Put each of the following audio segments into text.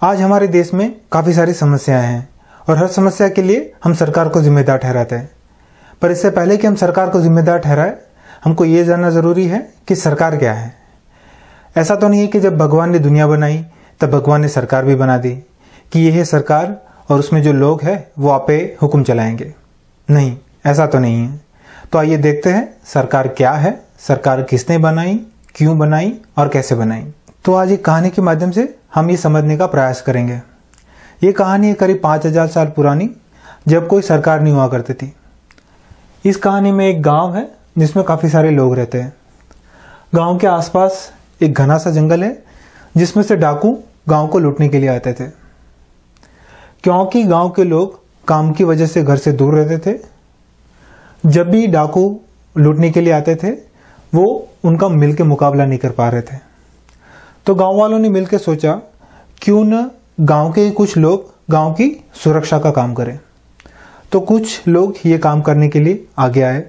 आज हमारे देश में काफ़ी सारी समस्याएं हैं और हर समस्या के लिए हम सरकार को जिम्मेदार ठहराते हैं। पर इससे पहले कि हम सरकार को जिम्मेदार ठहराएं, हमको ये जानना ज़रूरी है कि सरकार क्या है। ऐसा तो नहीं है कि जब भगवान ने दुनिया बनाई तब भगवान ने सरकार भी बना दी कि ये है सरकार और उसमें जो लोग हैं वो आप पे हुक्म चलाएंगे। नहीं, ऐसा तो नहीं है। तो आइए देखते हैं सरकार क्या है, सरकार किसने बनाई, क्यों बनाई और कैसे बनाई। तो आज एक कहानी के माध्यम से हम ये समझने का प्रयास करेंगे। ये कहानी है करीब 5000 साल पुरानी, जब कोई सरकार नहीं हुआ करती थी। इस कहानी में एक गांव है जिसमें काफ़ी सारे लोग रहते हैं। गांव के आसपास एक घना सा जंगल है जिसमें से डाकू गांव को लूटने के लिए आते थे। क्योंकि गांव के लोग काम की वजह से घर से दूर रहते थे, जब भी डाकू लूटने के लिए आते थे वो उनका मिलकर मुकाबला नहीं कर पा रहे थे। तो गांव वालों ने मिलकर सोचा क्यों न गांव के कुछ लोग गांव की सुरक्षा का काम करें। तो कुछ लोग ये काम करने के लिए आगे आए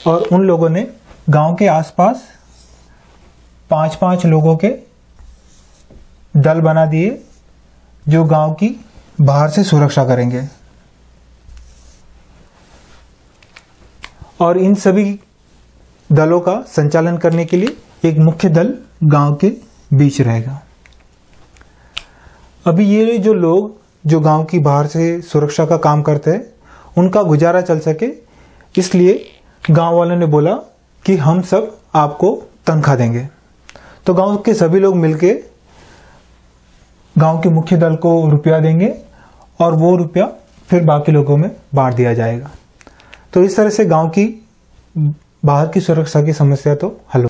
और उन लोगों ने गांव के आसपास 5-5 लोगों के दल बना दिए जो गांव की बाहर से सुरक्षा करेंगे। और इन सभी दलों का संचालन करने के लिए एक मुख्य दल गांव के बीच रहेगा। अभी ये जो लोग जो गांव की बाहर से सुरक्षा का काम करते हैं उनका गुजारा चल सके, इसलिए गांव वालों ने बोला कि हम सब आपको तनख्वाह देंगे। तो गांव के सभी लोग मिलके गांव के मुख्य दल को रुपया देंगे और वो रुपया फिर बाकी लोगों में बांट दिया जाएगा। तो इस तरह से गांव की बाहर की सुरक्षा की समस्या तो हल हो।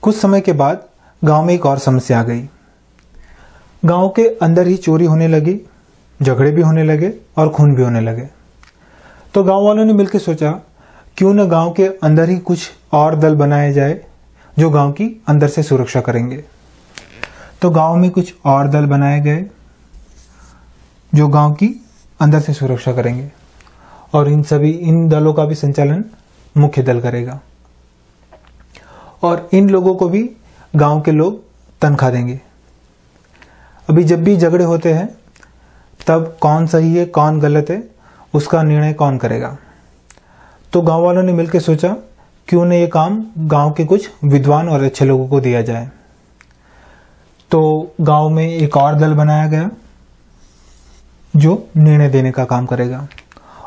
कुछ समय के बाद गांव में एक और समस्या आ गई। गांव के अंदर ही चोरी होने लगी, झगड़े भी होने लगे और खून भी होने लगे। तो गांव वालों ने मिलकर सोचा क्यों न गांव के अंदर ही कुछ और दल बनाए जाए जो गांव की अंदर से सुरक्षा करेंगे। तो गांव में कुछ और दल बनाए गए जो गांव की अंदर से सुरक्षा करेंगे और इन दलों का भी संचालन मुख्य दल करेगा और इन लोगों को भी गांव के लोग तनख्वाह देंगे। अभी जब भी झगड़े होते हैं तब कौन सही है कौन गलत है उसका निर्णय कौन करेगा। तो गांव वालों ने मिलकर सोचा क्यों न ये काम गांव के कुछ विद्वान और अच्छे लोगों को दिया जाए। तो गांव में एक और दल बनाया गया जो निर्णय देने का काम करेगा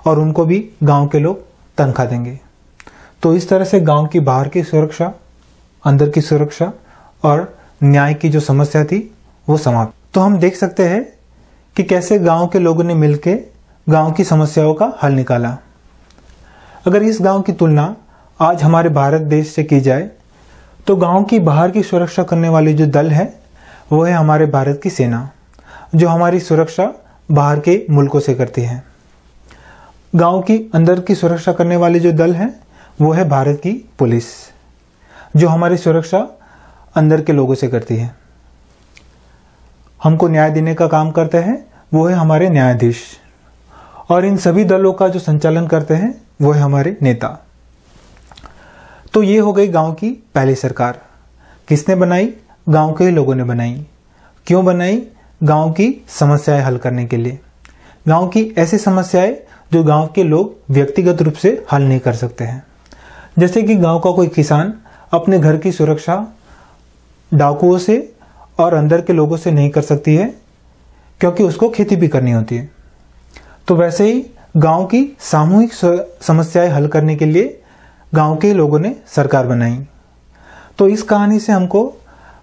और उनको भी गांव के लोग तनख्वाह देंगे। तो इस तरह से गांव की बाहर की सुरक्षा, अंदर की सुरक्षा और न्याय की जो समस्या थी वो समाप्त। तो हम देख सकते हैं कि कैसे गांव के लोगों ने मिलकर गांव की समस्याओं का हल निकाला। अगर इस गांव की तुलना आज हमारे भारत देश से की जाए तो गांव की बाहर की सुरक्षा करने वाले जो दल है वो है हमारे भारत की सेना, जो हमारी सुरक्षा बाहर के मुल्कों से करती है। गांव की अंदर की सुरक्षा करने वाले जो दल हैं वो है भारत की पुलिस, जो हमारी सुरक्षा अंदर के लोगों से करती है। हमको न्याय देने का काम करते हैं वो है हमारे न्यायाधीश और इन सभी दलों का जो संचालन करते हैं वो है हमारे नेता। तो ये हो गई गांव की पहली सरकार। किसने बनाई? गांव के लोगों ने बनाई। क्यों बनाई? गांव की समस्याएं हल करने के लिए। गांव की ऐसी समस्याएं जो गांव के लोग व्यक्तिगत रूप से हल नहीं कर सकते हैं। जैसे कि गांव का कोई किसान अपने घर की सुरक्षा डाकुओं से और अंदर के लोगों से नहीं कर सकती है क्योंकि उसको खेती भी करनी होती है। तो वैसे ही गांव की सामूहिक समस्याएं हल करने के लिए गांव के लोगों ने सरकार बनाई। तो इस कहानी से हमको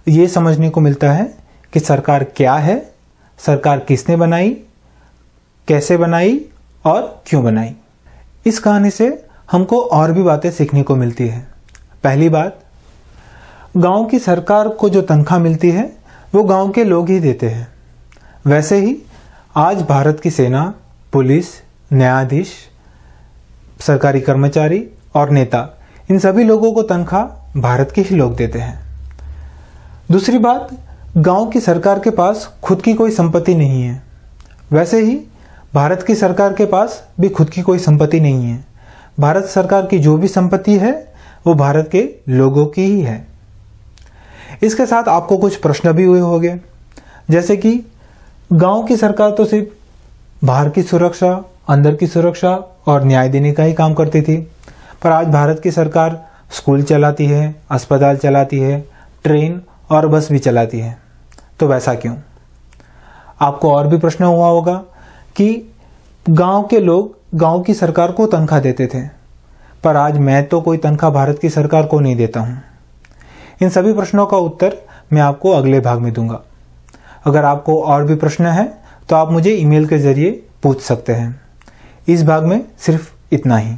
ये समझने को मिलता है कि सरकार क्या है, सरकार किसने बनाई, कैसे बनाई और क्यों बनाई। इस कहानी से हमको और भी बातें सीखने को मिलती है। पहली बात, गांव की सरकार को जो तनख्वाह मिलती है वो गांव के लोग ही देते हैं। वैसे ही आज भारत की सेना, पुलिस, न्यायाधीश, सरकारी कर्मचारी और नेता, इन सभी लोगों को तनख्वाह भारत के ही लोग देते हैं। दूसरी बात, गांव की सरकार के पास खुद की कोई संपत्ति नहीं है। वैसे ही भारत की सरकार के पास भी खुद की कोई संपत्ति नहीं है। भारत सरकार की जो भी संपत्ति है वो भारत के लोगों की ही है। इसके साथ आपको कुछ प्रश्न भी हुए होंगे, जैसे कि गांव की सरकार तो सिर्फ बाहर की सुरक्षा, अंदर की सुरक्षा और न्याय देने का ही काम करती थी, पर आज भारत की सरकार स्कूल चलाती है, अस्पताल चलाती है, ट्रेन और बस भी चलाती है। तो वैसा क्यों? आपको और भी प्रश्न हुआ होगा कि गांव के लोग गांव की सरकार को तनख्वाह देते थे, पर आज मैं तो कोई तनख्वाह भारत की सरकार को नहीं देता हूं। इन सभी प्रश्नों का उत्तर मैं आपको अगले भाग में दूंगा। अगर आपको और भी प्रश्न है तो आप मुझे ईमेल के जरिए पूछ सकते हैं। इस भाग में सिर्फ इतना ही।